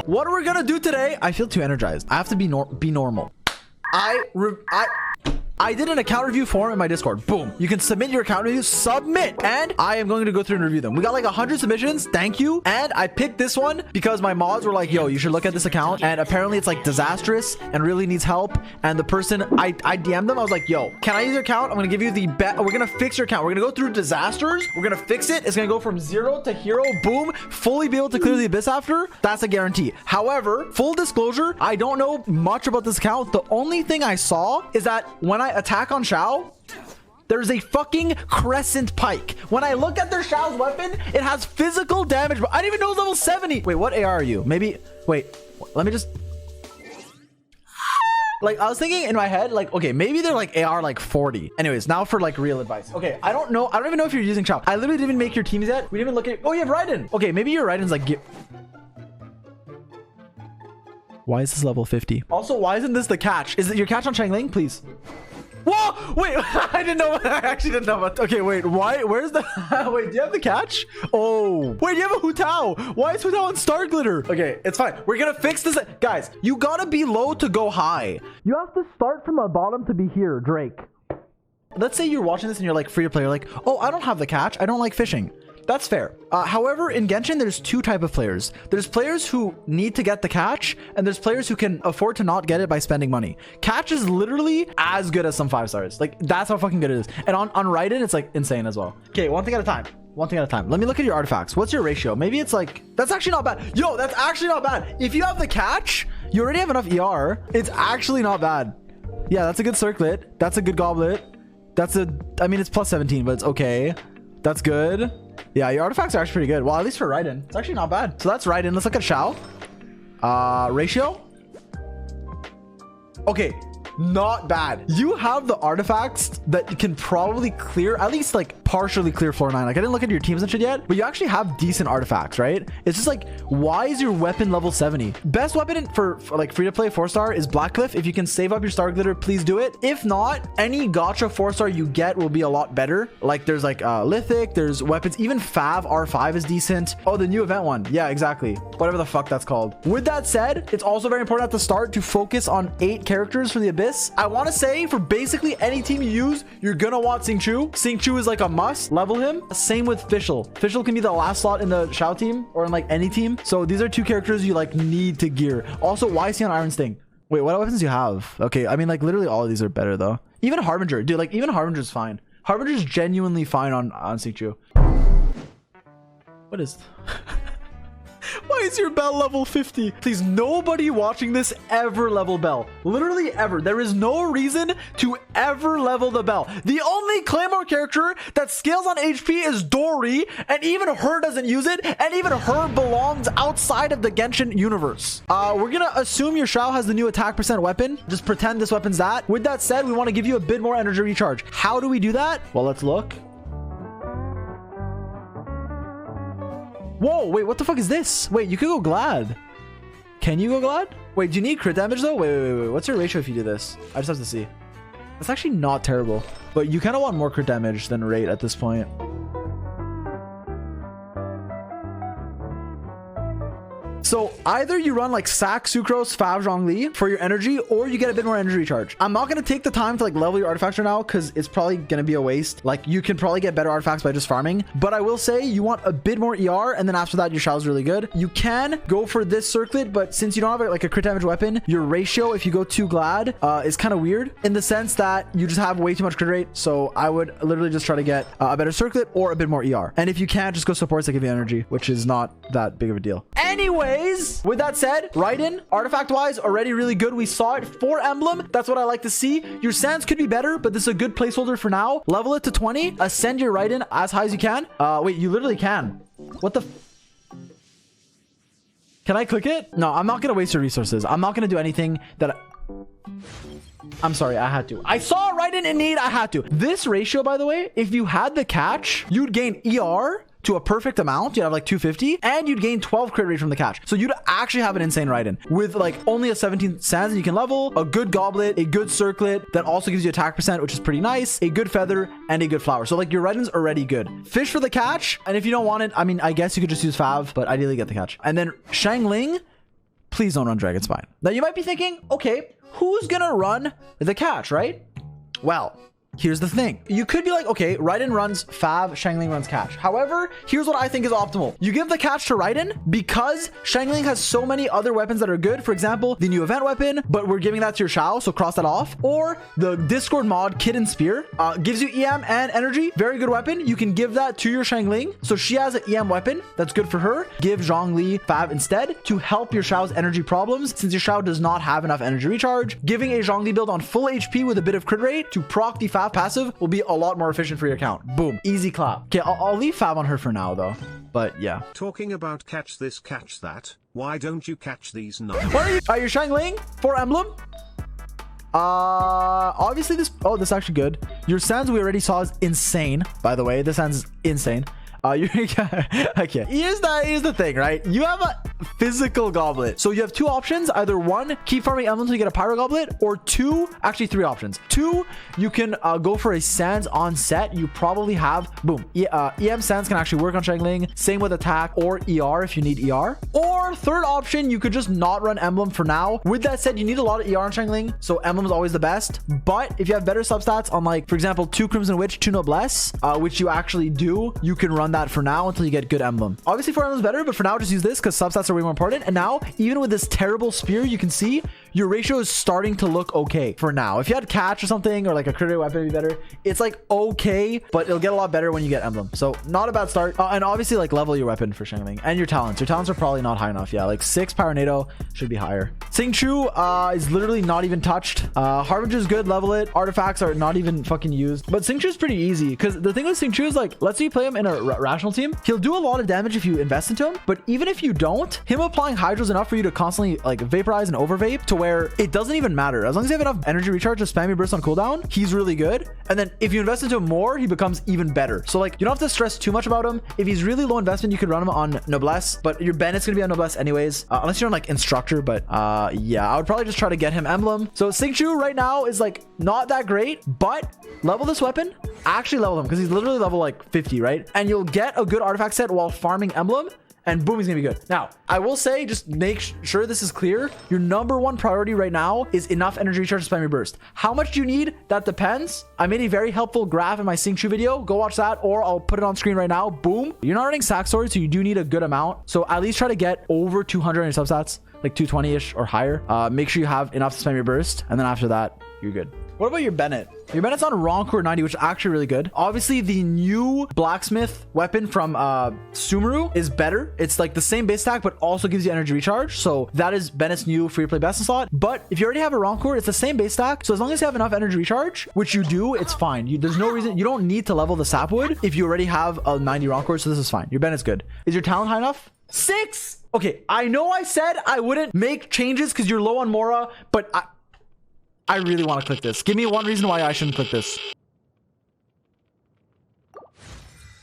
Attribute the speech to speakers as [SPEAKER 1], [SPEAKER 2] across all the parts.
[SPEAKER 1] what we're gonna do today, I feel too energized. I have to be normal. I did an account review form in my Discord. Boom. You can submit your account reviews. Submit. And I am going to go through and review them. We got like 100 submissions. Thank you. And I picked this one because my mods were like, yo, you should look at this account. And apparently it's like disastrous and really needs help. And the person, I DM'd them. I was like, yo, can I use your account? I'm going to give you the bet. We're going to fix your account. We're going to go through disasters. We're going to fix it. It's going to go from 0 to hero. Boom. Fully be able to clear the abyss after. That's a guarantee. However, full disclosure, I don't know much about this account. The only thing I saw is that when I attack on Xiao, there's a fucking crescent pike. When I look at their Xiao's weapon, it has physical damage, but I didn't even know it was level 70. Wait, what AR are you? Maybe, wait, let me just... Like, I was thinking in my head, like, okay, maybe they're like AR like 40. Anyways, now for like real advice. Okay, I don't know. I don't even know if you're using Xiao. I literally didn't even make your teams yet. We didn't even look at... Oh, you have Raiden. Okay, maybe your Raiden's like... Why is this level 50? Also, why isn't this the catch? Is it your catch on Xiangling? Please. Whoa! Wait, I didn't know. I actually didn't know. Okay, wait. Why? Where's the... Wait, do you have the catch? Oh. Wait, you have a Hu Tao. Why is Hu Tao on Star Glitter? Okay, it's fine. We're gonna fix this. Guys, you gotta be low to go high. You have to start from the bottom to be here, Drake. Let's say you're watching this and you're like free to play. You're like, oh, I don't have the catch. I don't like fishing. That's fair. However, in Genshin, there's two types of players. There's players who need to get the catch, and there's players who can afford to not get it by spending money. Catch is literally as good as some 5 stars. Like, that's how fucking good it is. And on Raiden, it's like insane as well. Okay, one thing at a time. One thing at a time. Let me look at your artifacts. What's your ratio? Maybe it's like... That's actually not bad. Yo, that's actually not bad. If you have the catch, you already have enough ER. It's actually not bad. Yeah, that's a good circlet. That's a good goblet. That's a... I mean, it's plus 17, but it's okay. That's good. Yeah, your artifacts are actually pretty good. Well, at least for Raiden, it's actually not bad. So that's Raiden. Let's look at Xiao. Ratio. Okay, not bad. You have the artifacts that you can probably clear, at least like partially clear floor 9. Like, I didn't look at your teams and shit yet, but you actually have decent artifacts, right? It's just like, why is your weapon level 70? Best weapon for like free to play 4-star is Blackcliff. If you can save up your star glitter, please do it. If not, any gacha 4-star you get will be a lot better. Like, there's like Lithic, there's weapons, even Fav R5 is decent. Oh, the new event one. Yeah, exactly. Whatever the fuck that's called. With that said, it's also very important at the start to focus on 8 characters for the abyss. I want to say for basically any team you use, you're gonna want Xingqiu. Xingqiu is like a must. Level him. Same with Fischl. Fischl can be the last slot in the Xiao team or in like any team. So these are 2 characters you like need to gear. Also, why is he on Iron Sting? Wait, what weapons do you have? Okay, I mean, like literally all of these are better though. Even Harbinger, dude. Like even Harbinger's fine. Harbinger's genuinely fine on Xingqiu. What is? Why is your bell level 50? Please, nobody watching this ever level bell. Literally ever. There is no reason to ever level the bell. The only Claymore character that scales on HP is Dory, and even her doesn't use it, and even her belongs outside of the Genshin universe. We're gonna assume your Xiao has the new attack percent weapon. Just pretend this weapon's that. With that said, we want to give you a bit more energy recharge. How do we do that? Well, let's look. Whoa, wait, what the fuck is this? Wait, you could go Glad. Can you go Glad? Wait, do you need crit damage though? Wait. What's your ratio if you do this? I just have to see. That's actually not terrible. But you kind of want more crit damage than rate at this point. So either you run like Sac, Sucrose, Fav, Zhongli for your energy, or you get a bit more energy recharge. I'm not going to take the time to like level your artifacts right now because it's probably going to be a waste. Like you can probably get better artifacts by just farming, but I will say you want a bit more ER, and then after that your Xiao is really good. You can go for this circlet, but since you don't have like a crit damage weapon, your ratio if you go too Glad is kind of weird in the sense that you just have way too much crit rate. So I would literally just try to get a better circlet or a bit more ER. And if you can't, just go supports that give you energy, which is not that big of a deal. Anyways, with that said, Raiden, artifact wise, already really good. We saw it for emblem. That's what I like to see. Your sands could be better, but this is a good placeholder for now. Level it to 20. Ascend your Raiden as high as you can. Wait, you literally can. What the... Can I click it? No, I'm not going to waste your resources. I'm not going to do anything that... I'm sorry, I had to. I saw Raiden in need. I had to. This ratio, by the way, if you had the catch, you'd gain ER to a perfect amount. You'd have like 250 and you'd gain 12 crit rate from the catch. So you'd actually have an insane Raiden with like only a 17 sands that you can level, a good goblet, a good circlet that also gives you attack percent, which is pretty nice, a good feather, and a good flower. So like your Raiden's already good. Fish for the catch. And if you don't want it, I mean, I guess you could just use Fav, but ideally get the catch. And then Xiangling, Please don't run Dragon Spine. Now you might be thinking, okay, who's gonna run the catch, right? Well, here's the thing. You could be like, okay, Raiden runs Fav, Xiangling runs catch. However, here's what I think is optimal. You give the catch to Raiden because Xiangling has so many other weapons that are good. For example, the new event weapon, but we're giving that to your Xiao, so cross that off. Or the Discord mod Kid and Spear gives you EM and energy. Very good weapon. You can give that to your Xiangling. So she has an EM weapon that's good for her. Give Zhongli Fav instead to help your Xiao's energy problems since your Xiao does not have enough energy recharge. Giving a Zhongli build on full HP with a bit of crit rate to proc the Fav passive will be a lot more efficient for your account. Boom. Easy clap. Okay, I'll leave Fav on her for now though. But yeah.
[SPEAKER 2] Talking about catch this, catch that. Why don't you catch these nuts?
[SPEAKER 1] What are you Xiangling? 4 emblem? Obviously this, oh, this is actually good. Your Sans we already saw is insane. By the way, this Sans is insane. Okay. Here's the thing, right? You have a physical goblet. So you have 2 options. Either 1, keep farming emblems until you get a pyro goblet, or 2, actually 3 options. 2, you can go for a Sans on set. You probably have, boom, EM Sans can actually work on Xiangling. Same with attack or ER if you need ER. Or 3rd option, you could just not run emblem for now. With that said, you need a lot of ER on Xiangling, so emblem is always the best. But if you have better substats on, like, for example, 2 Crimson Witch, 2 Noblesse, which you actually do, you can run that for now until you get good emblem. Obviously 4 emblem is better, but for now just use this because substats are way more important. And now even with this terrible spear, you can see your ratio is starting to look okay for now. If you had catch or something, or like a crit rate weapon would be better. It's like okay, but it'll get a lot better when you get emblem. So not a bad start. And obviously like level your weapon for Xiangling and your talents. Your talents are probably not high enough. Yeah, like 6 Pyronado should be higher. Xingqiu is literally not even touched. Harbinger is good, level it. Artifacts are not even fucking used. But Xingqiu is pretty easy because the thing with Xingqiu is like, let's say you play him in a rational team. He'll do a lot of damage if you invest into him. But even if you don't, him applying Hydro is enough for you to constantly like vaporize and over vape to where it doesn't even matter. As long as you have enough energy recharge to spam your burst on cooldown, he's really good. And then if you invest into him more, he becomes even better. So like you don't have to stress too much about him. If he's really low investment, you could run him on Noblesse, but your Bennett's gonna be on Noblesse anyways, unless you're on like Instructor. But yeah, I would probably just try to get him emblem. So Xingqiu right now is like not that great, but level this weapon. Actually level him because he's literally level like 50, right? And you'll get a good artifact set while farming emblem. And boom, he's gonna be good. Now, I will say, just make sure this is clear. Your #1 priority right now is enough energy recharge to spam your burst. How much do you need? That depends. I made a very helpful graph in my Xingqiu video. Go watch that, or I'll put it on screen right now. Boom. You're not running sack sword, so you do need a good amount. So at least try to get over 200 on your substats, like 220-ish or higher. Make sure you have enough to spam your burst, and then after that, you're good. What about your Bennett? Your Bennett's on Roncourt 90, which is actually really good. Obviously, the new blacksmith weapon from Sumeru is better. It's like the same base attack, but also gives you energy recharge. So that is Bennett's new free to play best in slot. But if you already have a Roncourt, it's the same base attack. So as long as you have enough energy recharge, which you do, it's fine. There's no reason. You don't need to level the sapwood if you already have a 90 Roncourt. So this is fine. Your Bennett's good. Is your talent high enough? 6. Okay, I know I said I wouldn't make changes because you're low on Mora, but I really want to click this. Give me one reason why I shouldn't click this.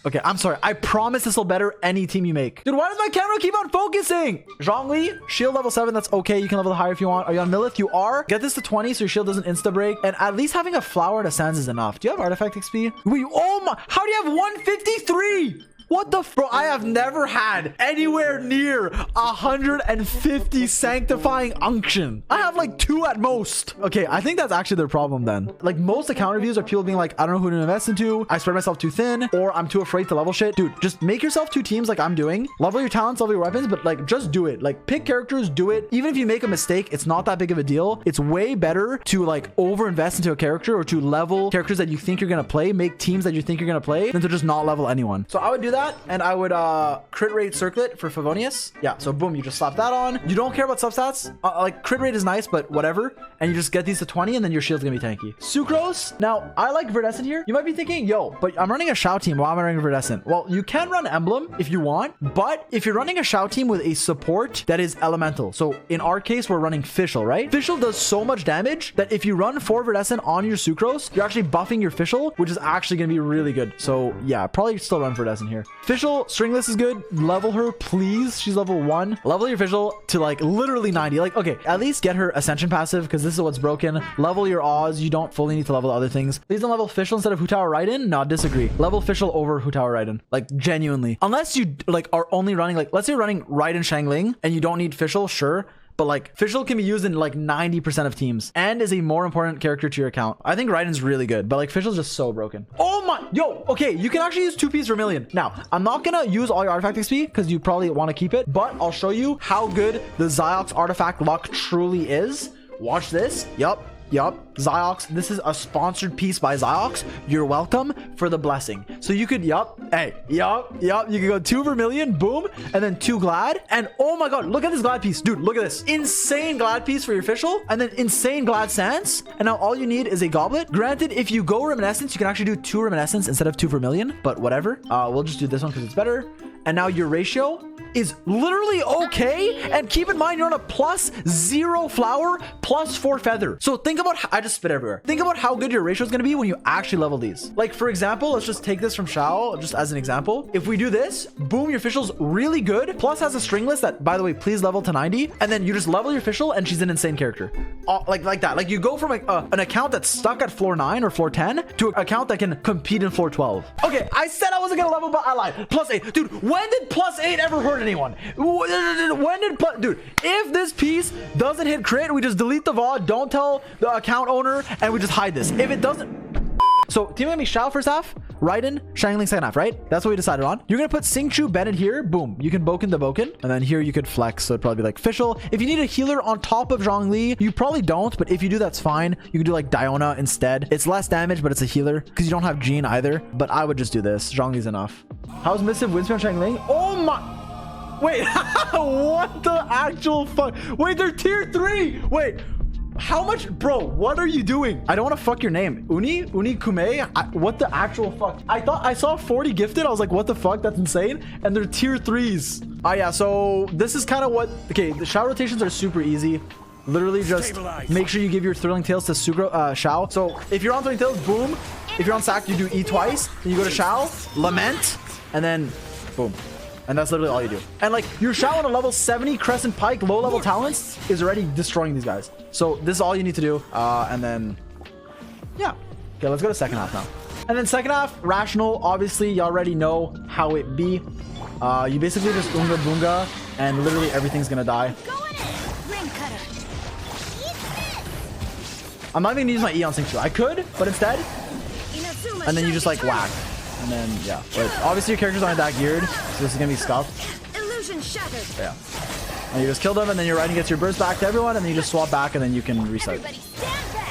[SPEAKER 1] Okay, I'm sorry. I promise this will better any team you make. Dude, why does my camera keep on focusing? Zhongli, shield level 7. That's okay. You can level higher if you want. Are you on Millith? You are. Get this to 20 so your shield doesn't insta break. And at least having a flower at a Sans is enough. Do you have artifact XP? Wait, oh my. How do you have 153? What the bro? I have never had anywhere near 150 sanctifying unction. I have like 2 at most. Okay, I think that's actually their problem then. Like most account reviews are people being like, I don't know who to invest into. I spread myself too thin, or I'm too afraid to level shit. Dude, just make yourself 2 teams like I'm doing. Level your talents, level your weapons, but like just do it. Like pick characters, do it. Even if you make a mistake, it's not that big of a deal. It's way better to like over invest into a character or to level characters that you think you're gonna play, make teams that you think you're gonna play, than to just not level anyone. So I would do that. And I would crit rate circlet for Favonius. Yeah, so boom, you just slap that on. You don't care about substats. Like crit rate is nice, but whatever. And you just get these to 20 and then your shield's gonna be tanky. Sucrose. Now, I like Verdescent here. You might be thinking, yo, but I'm running a Xiao team. Why am I running Verdescent? Well, you can run Emblem if you want, but if you're running a Xiao team with a support that is elemental. So in our case, we're running Fischl, right? Fischl does so much damage that if you run 4 Verdescent on your Sucrose, you're actually buffing your Fischl, which is actually gonna be really good. So yeah, probably still run Verdescent here. Fischl stringless is good. Level her, please. She's level 1. Level your Fischl to like literally 90. Like, okay, at least get her Ascension passive because this is what's broken. Level your Oz. You don't fully need to level other things. Please don't level Fischl instead of Hutawa Raiden. No, disagree. Level Fischl over Hutawa Raiden. Like, genuinely. Unless you like are only running, like, let's say you're running Raiden Xiangling and you don't need Fischl, sure. but like Fischl can be used in like 90% of teams and is a more important character to your account. I think Raiden's really good, but like Fischl's just so broken. Oh my, yo, okay, you can actually use 2 piece for a million. Now, I'm not gonna use all your artifact XP because you probably want to keep it, but I'll show you how good the Ziox artifact luck truly is. Watch this. Yup. Ziox. This is a sponsored piece by Ziox. You're welcome for the blessing. So you could, yup. You could go 2 vermilion, boom, and then 2 glad. And oh my god, look at this glad piece. Dude, look at this. Insane glad piece for your Fischl, and then insane glad sands. And now all you need is a goblet. Granted, if you go reminiscence, you can actually do 2 reminiscence instead of 2 vermilion, but whatever. We'll just do this one because it's better. And now your ratio is literally okay. And keep in mind, you're on a +0 flower, +4 feather. So think about how, I just spit everywhere. Think about how good your ratio is going to be when you actually level these. Like, for example, let's just take this from Xiao, just as an example. If we do this, boom, your Fischl's really good. Plus has a string list that, by the way, please level to 90. And then you just level your Fischl and she's an insane character. Like that. Like you go from an account that's stuck at floor 9 or floor 10 to an account that can compete in floor 12. Okay, I said I wasn't going to level, but I lied. +8. Dude, when did +8 ever hurt anyone? When did dude, if this piece doesn't hit crit, we just delete the VOD, don't tell the account owner, and we just hide this. If it doesn't, so team gonna be Xiao first half, Raiden, Xiangling second half, right? That's what we decided on. You're gonna put Xingqiu, Bennett here, boom. You can Boken the Boken, and then here you could flex, so it'd probably be like Fischl. If you need a healer on top of Zhongli, you probably don't, but if you do, that's fine. You could do like Diona instead. It's less damage, but it's a healer, because you don't have Jean either, but I would just do this. Zhongli's enough. How's Missive Winspan Xiangling? Oh my... Wait, what the actual fuck? Wait, they're tier 3. Wait, how much? Bro, what are you doing? I don't want to fuck your name. Uni Kume? What the actual fuck? I thought I saw 40 gifted. I was like, what the fuck? That's insane. And they're tier 3s. Oh, yeah. So this is kind of what... Okay, the Xiao rotations are super easy. Literally just make sure you give your Thrilling Tales to Xiao. So if you're on Thrilling Tales, boom. If you're on Sack, you do E twice. Then you go to Xiao, Lament, and then boom. And that's literally all you do. And like your Xiao on a level 70 Crescent Pike low level talents is already destroying these guys. So this is all you need to do. And then yeah. Okay, let's go to second half now. And then second half, Rational. Obviously, you already know how it be. You basically just Unga Bunga and literally everything's gonna die. I'm not even gonna use my E on Xingqiu. I could, but instead, and then you just like whack. And then, yeah. But obviously your characters aren't that geared, so this is gonna be scuffed. Illusion shattered. Yeah. And you just kill them, and then your Raiden gets your burst back to everyone, and then you just swap back, and then you can reset.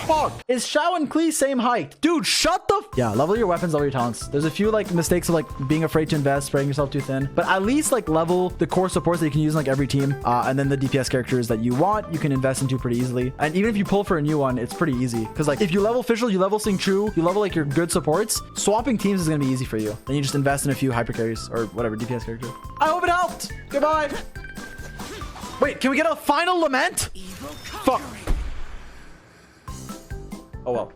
[SPEAKER 1] Fuck! Is Xiao and Klee same height? Dude, shut the f— Yeah, level your weapons, level your talents. There's a few like mistakes of like being afraid to invest, spreading yourself too thin. But at least like level the core supports that you can use in like every team. And then the DPS characters that you want, you can invest into pretty easily. And even if you pull for a new one, it's pretty easy. Because like if you level Fischl, you level Xingqiu, you level like your good supports, swapping teams is gonna be easy for you. Then you just invest in a few hyper carries or whatever DPS character. I hope it helped. Goodbye. Wait, can we get a final lament? Fuck. Oh well.